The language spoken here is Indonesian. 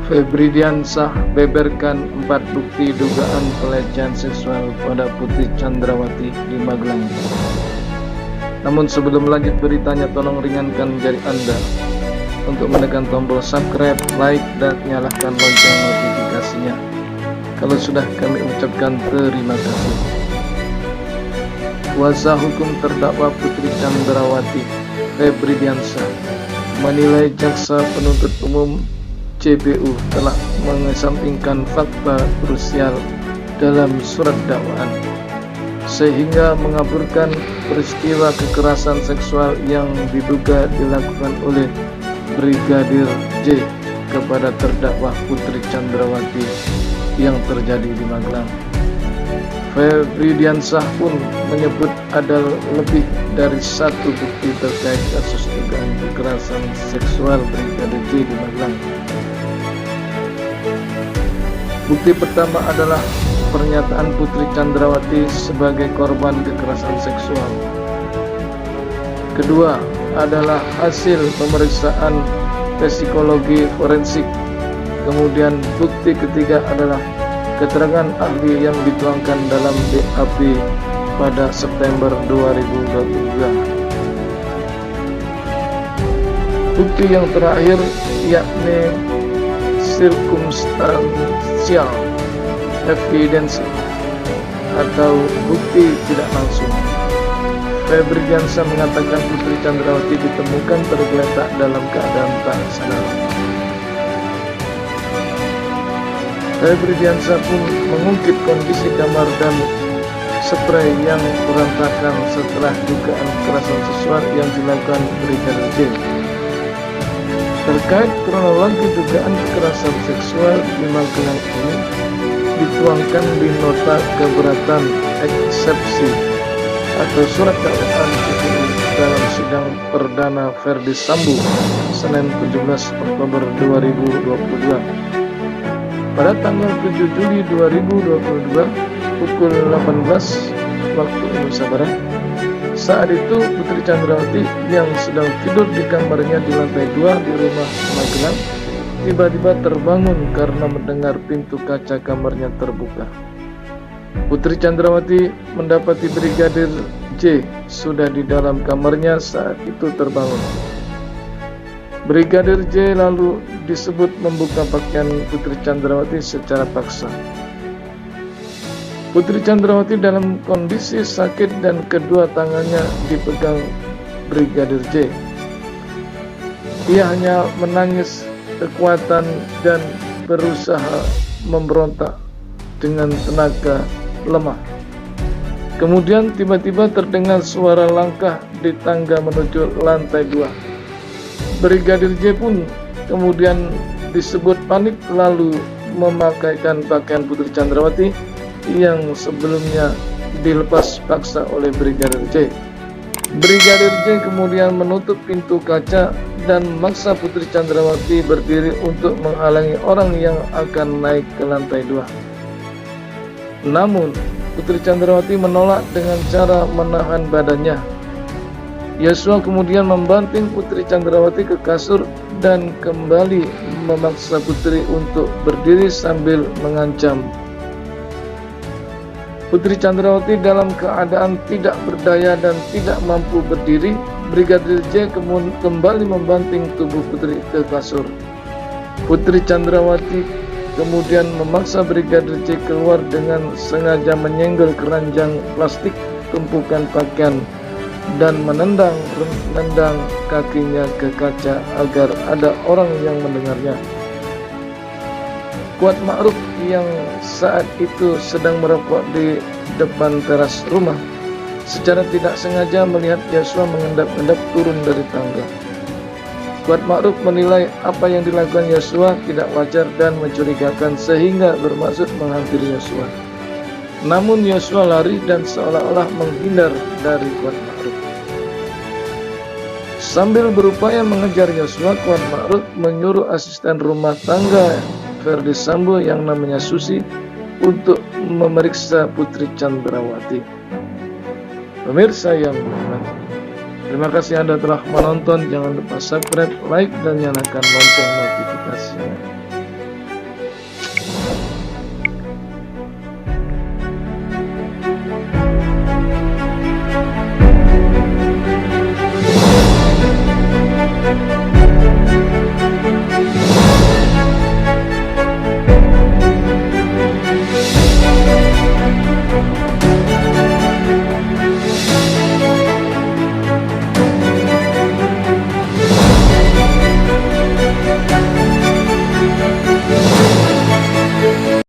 Febridiansah beberkan 4 bukti dugaan pelecehan seksual pada Putri Chandrawati di Magelang. Namun sebelum lanjut beritanya, tolong ringankan jari Anda untuk menekan tombol subscribe, like, dan nyalakan lonceng notifikasinya. Kalau sudah, kami ucapkan terima kasih. Kuasa hukum terdakwa Putri Chandrawati, Febridiansah, menilai jaksa penuntut umum JPU telah mengesampingkan fakta krusial dalam surat dakwaan, sehingga mengaburkan peristiwa kekerasan seksual yang diduga dilakukan oleh Brigadir J kepada terdakwa Putri Chandrawati yang terjadi di Magelang. Febridiansah pun menyebut ada lebih dari 1 bukti terkait kasus dugaan kekerasan seksual Brigadir J di Magelang. Bukti pertama adalah pernyataan Putri Chandrawati sebagai korban kekerasan seksual. Kedua adalah hasil pemeriksaan psikologi forensik. Kemudian bukti ketiga adalah keterangan ahli yang dituangkan dalam BAP pada September 2022. Bukti yang terakhir yakni circumstantial evidence atau bukti tidak langsung. Febridiansah mengatakan Putri Chandrawati ditemukan tergeletak dalam keadaan tak sadar. Febridiansah pun mengungkit kondisi kamar dan spray yang berantakan setelah dugaan kekerasan seksual yang dilakukan Brigadir J. Terkait kronologi dugaan kekerasan seksual di Magelang ini dituangkan di nota keberatan eksepsi atau surat dakwaan JPU dalam sidang perdana Verdi Sambo Senin 17 Oktober 2022. Pada tanggal 7 Juli 2022 pukul 18 waktu Indonesia Barat, saat itu Putri Chandrawati yang sedang tidur di kamarnya di lantai 2 di rumah Magelang tiba-tiba terbangun karena mendengar pintu kaca kamarnya terbuka. Putri Chandrawati mendapati Brigadir J sudah di dalam kamarnya saat itu terbangun. Brigadir J lalu disebut membuka pakaian Putri Chandrawati secara paksa. Putri Chandrawati dalam kondisi sakit dan kedua tangannya dipegang Brigadir J. Ia hanya menangis kekuatan dan berusaha memberontak dengan tenaga lemah. Kemudian tiba-tiba terdengar suara langkah di tangga menuju lantai 2. Brigadir J pun kemudian disebut panik lalu memakaikan pakaian Putri Chandrawati yang sebelumnya dilepas paksa oleh Brigadir J. Brigadir J kemudian menutup pintu kaca dan memaksa Putri Chandrawati berdiri untuk menghalangi orang yang akan naik ke lantai 2. Namun Putri Chandrawati menolak dengan cara menahan badannya. Yosua kemudian membanting Putri Chandrawati ke kasur dan kembali memaksa Putri untuk berdiri sambil mengancam. Putri Chandrawati dalam keadaan tidak berdaya dan tidak mampu berdiri. Brigadir J kembali membanting tubuh Putri ke kasur. Putri Chandrawati kemudian memaksa Brigadir J keluar dengan sengaja menyenggol keranjang plastik tumpukan pakaian dan menendang kakinya ke kaca agar ada orang yang mendengarnya. Kuat Ma'ruf yang saat itu sedang merokok di depan teras rumah secara tidak sengaja melihat Yosua mengendap-endap turun dari tangga. Kuat Ma'ruf menilai apa yang dilakukan Yosua tidak wajar dan mencurigakan sehingga bermaksud menghampiri Yosua. Namun Yosua lari dan seolah-olah menghindar dari Kuat Ma'ruf. Sambil berupaya mengejar Yosua, Kuat Ma'ruf menyuruh asisten rumah tangga Verdi Sambo yang namanya Susi untuk memeriksa Putri Chandrawati. Pemirsa yang hormat, Terima kasih Anda telah menonton. Jangan lupa subscribe, like, dan nyalakan lonceng notifikasinya.